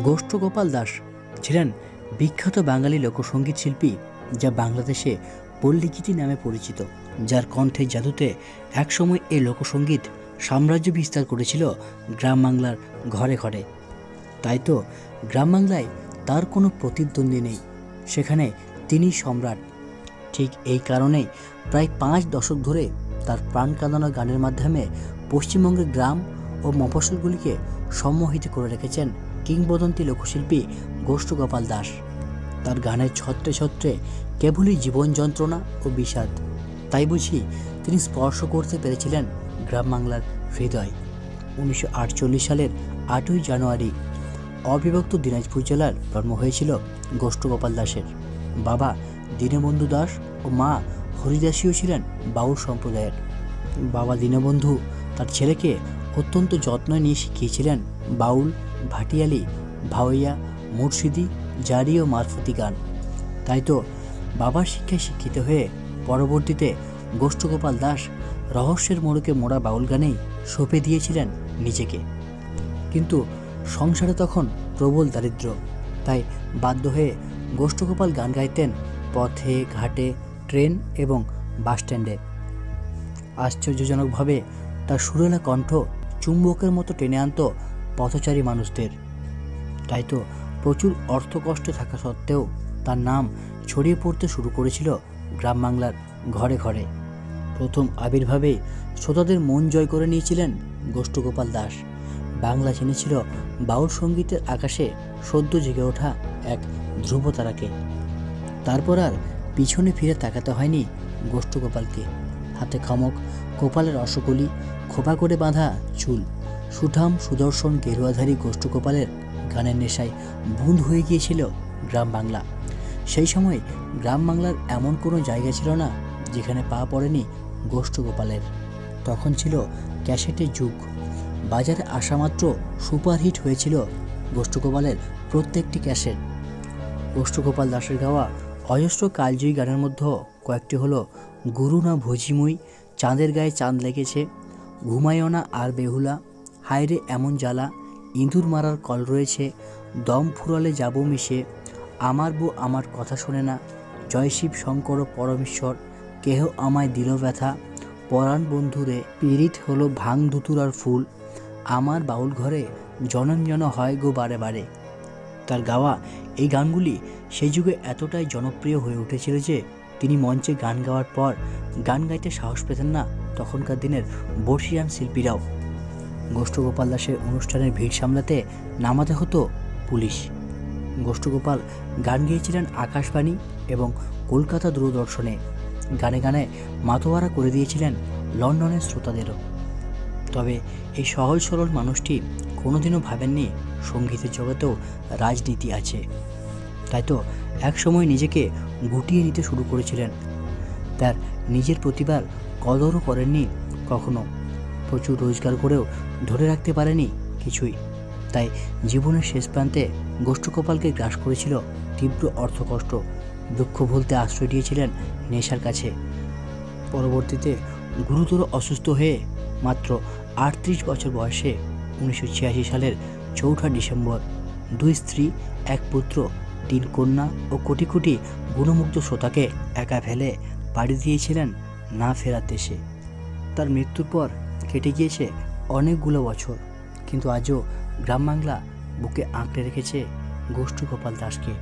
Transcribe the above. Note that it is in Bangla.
গোষ্ঠ গোপাল দাস ছিলেন বিখ্যাত বাঙালি লোকসঙ্গীত শিল্পী, যা বাংলাদেশে পল্লীগীতি নামে পরিচিত, যার কণ্ঠের জাদুতে একসময় এই লোকসঙ্গীত সাম্রাজ্য বিস্তার করেছিল গ্রাম বাংলার ঘরে ঘরে। তাই তো গ্রাম বাংলায় তার কোনো প্রতিদ্বন্দ্বী নেই, সেখানে তিনি সম্রাট। ঠিক এই কারণেই প্রায় 5 দশক ধরে তার প্রাণ কাঁদানো গানের মাধ্যমে পশ্চিমবঙ্গের গ্রাম ও মফস্বলগুলিকে সম্মোহিত করে রেখেছেন কিংবদন্তি লোকশিল্পী গোষ্ঠ গোপাল দাস। তার গানের ছত্রে ছত্রে কেবলই জীবন যন্ত্রণা ও বিষাদ, তাই বুঝি তিনি স্পর্শ করতে পেরেছিলেন গ্রাম বাংলার হৃদয়। 1948 সালের 8ই জানুয়ারি অবিভক্ত দিনাজপুর জেলার জন্ম হয়েছিল গোষ্ঠ গোপাল দাসের। বাবা দীনবন্ধু দাস ও মা হরিদাসীও ছিলেন বাউল সম্প্রদায়ের। বাবা দীনবন্ধু তার ছেলেকে অত্যন্ত যত্ন নিয়ে শিখিয়েছিলেন বাউল, ভাটিয়ালি, ভাওয়াইয়া, মুর্শিদি, জারি ও মারফতি গান। তাই তো বাবার শিক্ষায় শিক্ষিত হয়ে পরবর্তীতে গোষ্ঠ গোপাল দাস রহস্যের মোড়কে মোড়া বাউল গানেই সঁপে দিয়েছিলেন নিজেকে। কিন্তু সংসারে তখন প্রবল দারিদ্র্য, তাই বাধ্য হয়ে গোষ্ঠ গোপাল গান গাইতেন পথে ঘাটে, ট্রেন এবং বাসস্ট্যান্ডে। আশ্চর্যজনকভাবে তার সুরেলা কণ্ঠ চুম্বকের মতো টেনে আনত পথচারী মানুষদের। তাই তো প্রচুর অর্থকষ্টে থাকা সত্ত্বেও তার নাম ছড়িয়ে পড়তে শুরু করেছিল গ্রাম বাংলার ঘরে ঘরে। প্রথম আবির্ভাবে শ্রোতাদের মন জয় করে নিয়েছিলেন গোষ্ঠ গোপাল দাস। বাংলা চিনেছিল বাউল সঙ্গীতের আকাশে সদ্য জেগে ওঠা এক ধ্রুবতারাকে। তারপর আর পিছনে ফিরে তাকাতে হয়নি গোষ্ঠ গোপালকে। হাতে খমক, কপালের রসকলি, খোপা করে বাঁধা চুল, সুঠাম সুদর্শন গেরুয়াধারী গোষ্ঠ গোপালের গানের নেশায় বুঁদ হয়ে গিয়েছিল গ্রাম বাংলা। সেই সময় গ্রাম বাংলার এমন কোনো জায়গা ছিল না যেখানে পা পড়েনি গোষ্ঠ গোপালের। তখন ছিল ক্যাসেটের যুগ। বাজারে আসামাত্র সুপারহিট হয়েছিল গোষ্ঠ গোপালের প্রত্যেকটি ক্যাসেট। গোষ্ঠ গোপাল দাসের গাওয়া অজস্র কালজয়ী গানের মধ্যে কয়েকটি হলো গুরু না ভজিমুই, চাঁদের গায়ে চাঁদ লেগেছে, ঘুমায়ও না আর বেহুলা, হায়রে এমন জ্বালা, ইঁদুর মারার কল রয়েছে, দম ফুরালে যাব মিশে, আমার বউ আমার কথা শোনে না, জয় শিব শঙ্কর পরমেশ্বর, কেহ আমায় দিল ব্যথা, পরাণ বন্ধুরে, পীড়িত হলো ভাং ধুতুরার ফুল, আমার বাউল ঘরে জনম জন হয় গো বারে বারে। তার গাওয়া এই গানগুলি সেই যুগে এতটাই জনপ্রিয় হয়ে উঠেছিল যে তিনি মঞ্চে গান গাওয়ার পর গান গাইতে সাহস পেতেন না তখনকার দিনের বর্ষিয়ান শিল্পীরাও। গোষ্ঠ গোপাল দাসের অনুষ্ঠানের ভিড় সামলাতে নামাতে হতো পুলিশ। গোষ্ঠ গোপাল গান গেয়েছিলেন আকাশবাণী এবং কলকাতা দূরদর্শনে। গানে গানে মাতোয়ারা করে দিয়েছিলেন লন্ডনের শ্রোতাদেরও। তবে এই সহজ সরল মানুষটি কোনোদিনও ভাবেননি সঙ্গীতের জগতেও রাজনীতি আছে। তাই তো একসময় নিজেকে গুটিয়ে নিতে শুরু করেছিলেন। তার নিজের প্রতিভার কদরও করেননি কখনো। প্রচুর রোজগার করেও ধরে রাখতে পারেনি কিছুই। তাই জীবনের শেষ প্রান্তে গোষ্ঠ গোপালকে গ্রাস করেছিল তীব্র অর্থকষ্ট। দুঃখ ভুলতে আশ্রয় দিয়েছিলেন নেশার কাছে। পরবর্তীতে গুরুতর অসুস্থ হয়ে মাত্র 38 বছর বয়সে 1986 সালের 4 ডিসেম্বর 2 স্ত্রী, 1 পুত্র, 3 কন্যা ও কোটি কোটি গুণমুগ্ধ শ্রোতাকে একা ফেলে পাড়ি দিয়েছিলেন না ফেরার দেশে। তার মৃত্যুর পর কেটে গিয়েছে অনেকগুলো বছর, কিন্তু আজও গ্রাম বাংলা বুকে আঁকড়ে রেখেছে গোষ্ঠ গোপাল দাসকে।